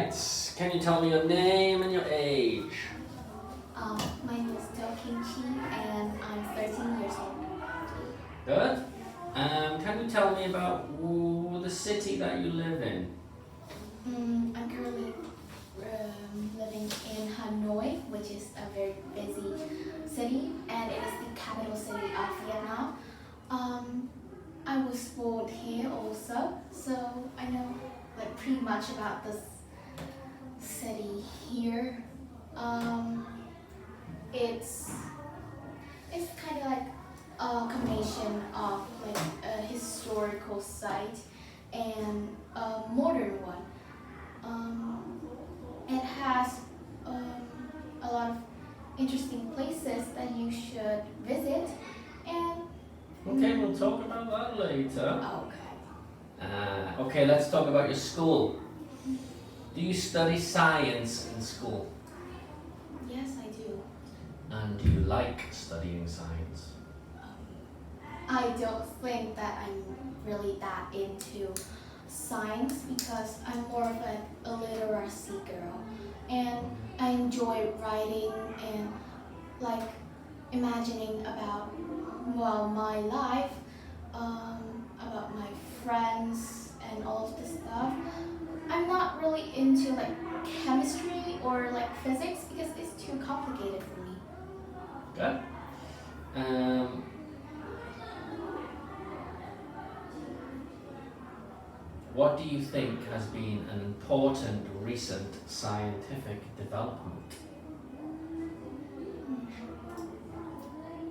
Right. Can you tell me your name and your age? My name is Kimchi and I'm 13 years old. Good. Can you tell me about the city that you live in? I'm currently living in Hanoi, which is a very busy city, and it is the capital city of Vietnam. I was born here also, so I know pretty much about this city here. It's kind of like a combination of a historical site and a modern one. It has a lot of interesting places that you should visit, and Okay, we'll talk about that later. okay. Okay, let's talk about your school. Do you study science in school? Yes, I do. And do you like studying science? I don't think that I'm really that into science because I'm more of a literacy girl, and I enjoy writing and imagining about my life, about my friends and all of this stuff. I'm not really into chemistry or physics because it's too complicated for me. Good. What do you think has been an important recent scientific development?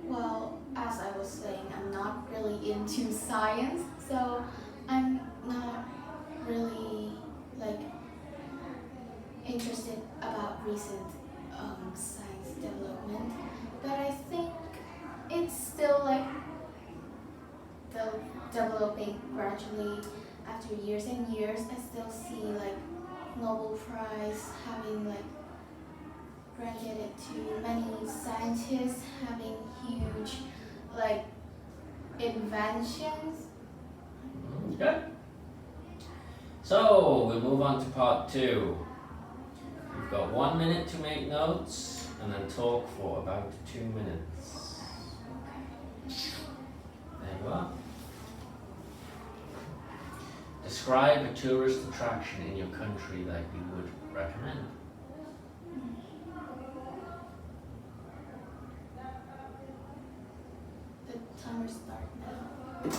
Well, as I was saying, I'm not really into science, so I'm not really interested about recent science development. But I think it's still developing gradually after years and years. I still see Nobel Prize having granted it to many scientists having huge inventions. Good. So we'll move on to part 2. You've got 1 minute to make notes and then talk for about 2 minutes. There you are. Describe a tourist attraction in your country that you would recommend. The timer starts now.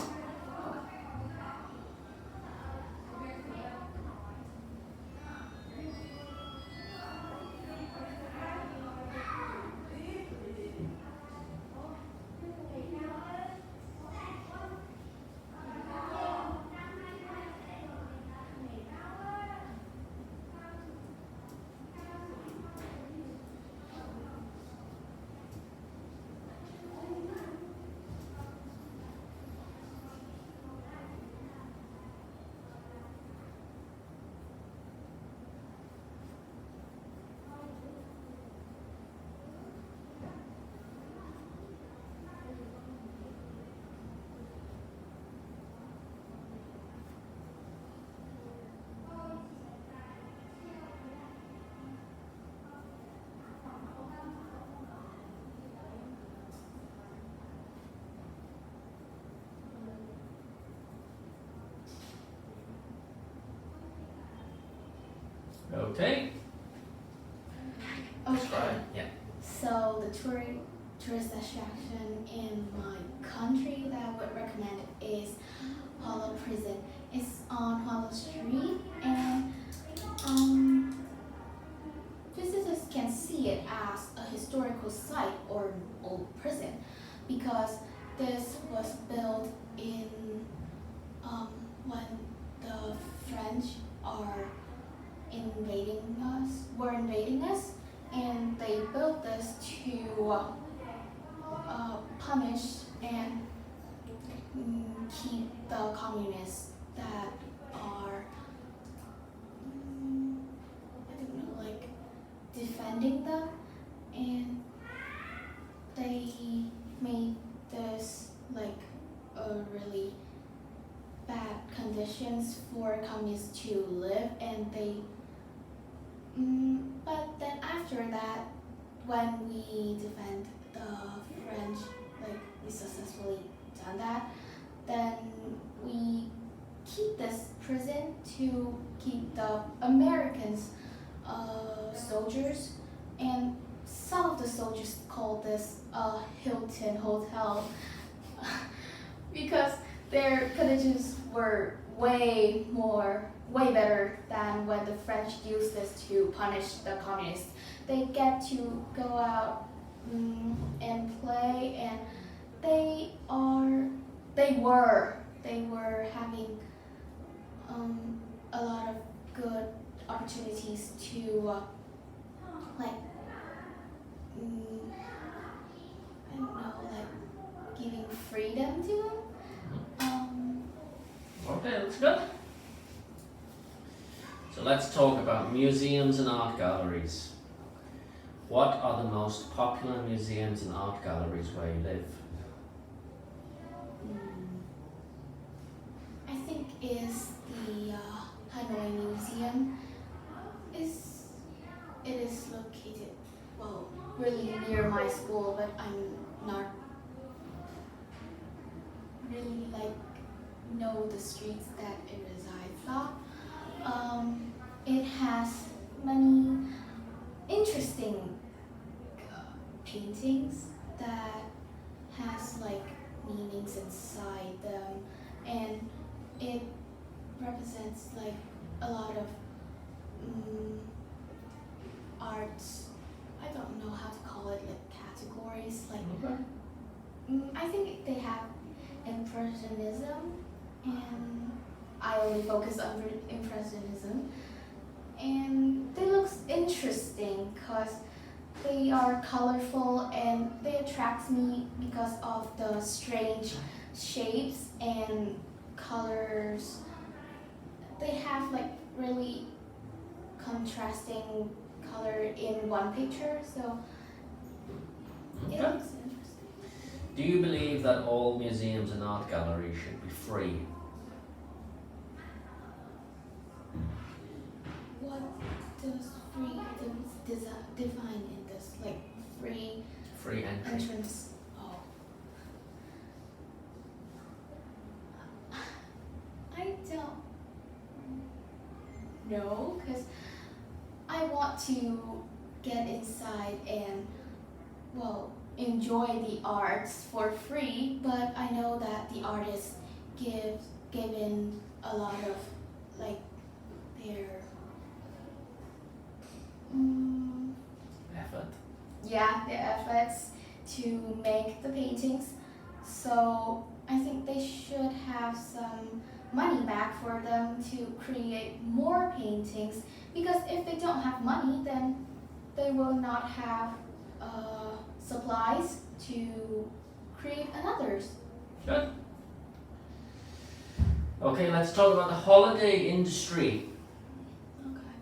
Okay. Okay. Yeah. So the tourist attraction in my country that I would recommend is Hollow Prison. It's on Hollow Street, and visitors can see it as a historical site or an old prison because this was built in when the French were invading us, and they built this to punish and keep the communists that are defending them, and they made this a really bad conditions for communists to live, and they after that, when we defend the French, like we successfully done that, then we keep this prison to keep the Americans soldiers, and some of the soldiers call this a Hilton hotel because their conditions were way better than when the French used this to punish the communists. They get to go out and play, and they were having a lot of good opportunities to like I don't know, like giving freedom to them. Okay, that's good. So let's talk about museums and art galleries. What are the most popular museums and art galleries where you live? I think is the Hanoi Museum. It is located really near my school, but I'm not really know the streets that it resides on. It has many interesting paintings that has meanings inside them, and it represents a lot of arts. I don't know how to call it, categories. I think they have Impressionism, and I only focus on Impressionism, and they look interesting because they are colorful and they attract me because of the strange shapes and colors. They have really contrasting color in one picture, so it looks interesting. Do you believe that all museums and art galleries should be free? What does free define in this? Free Free entry. entrance? Oh. I don't know, because I want to get inside and enjoy the arts for free, but I know that the artists given a lot of their Effort. their efforts to make the paintings. So I think they should have some money back for them to create more paintings, because if they don't have money, then they will not have supplies to create another's. Good. Okay, let's talk about the holiday industry. Okay.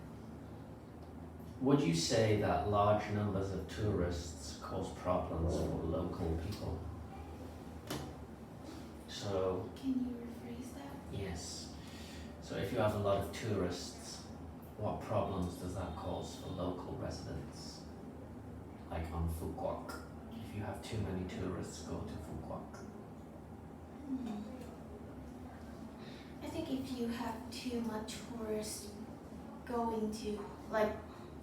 Would you say that large numbers of tourists cause problems for local people? So, Can you rephrase that? yes. So if you have a lot of tourists, what problems does that cause for local residents? Like on Phu Quoc. If you have too many tourists go to Phu Quoc. I think if you have too much tourists going to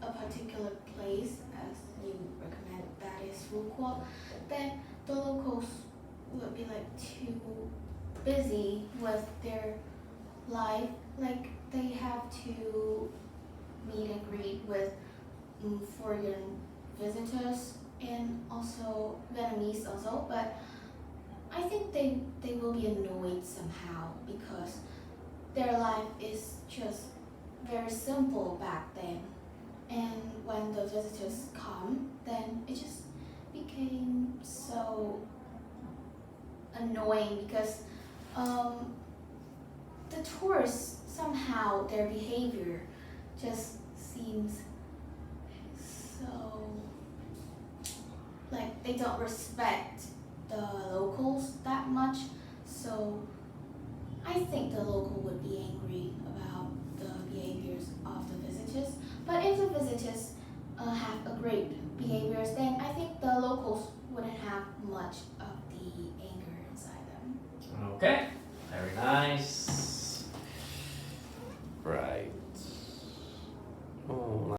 a particular place, as you recommend, that is Phu Quoc, then the locals would be too busy with their life. They have to meet and greet with foreign visitors and also Vietnamese also, but I think they will be annoyed somehow because their life is just very simple back then, and when the visitors come, then it just became so annoying because the tourists, somehow their behavior just seems so they don't respect the locals that much. So I think the local would be angry about the behaviors of the visitors. But if the visitors have a great behaviors, then I think the locals wouldn't have much of the anger inside them. Okay, very nice.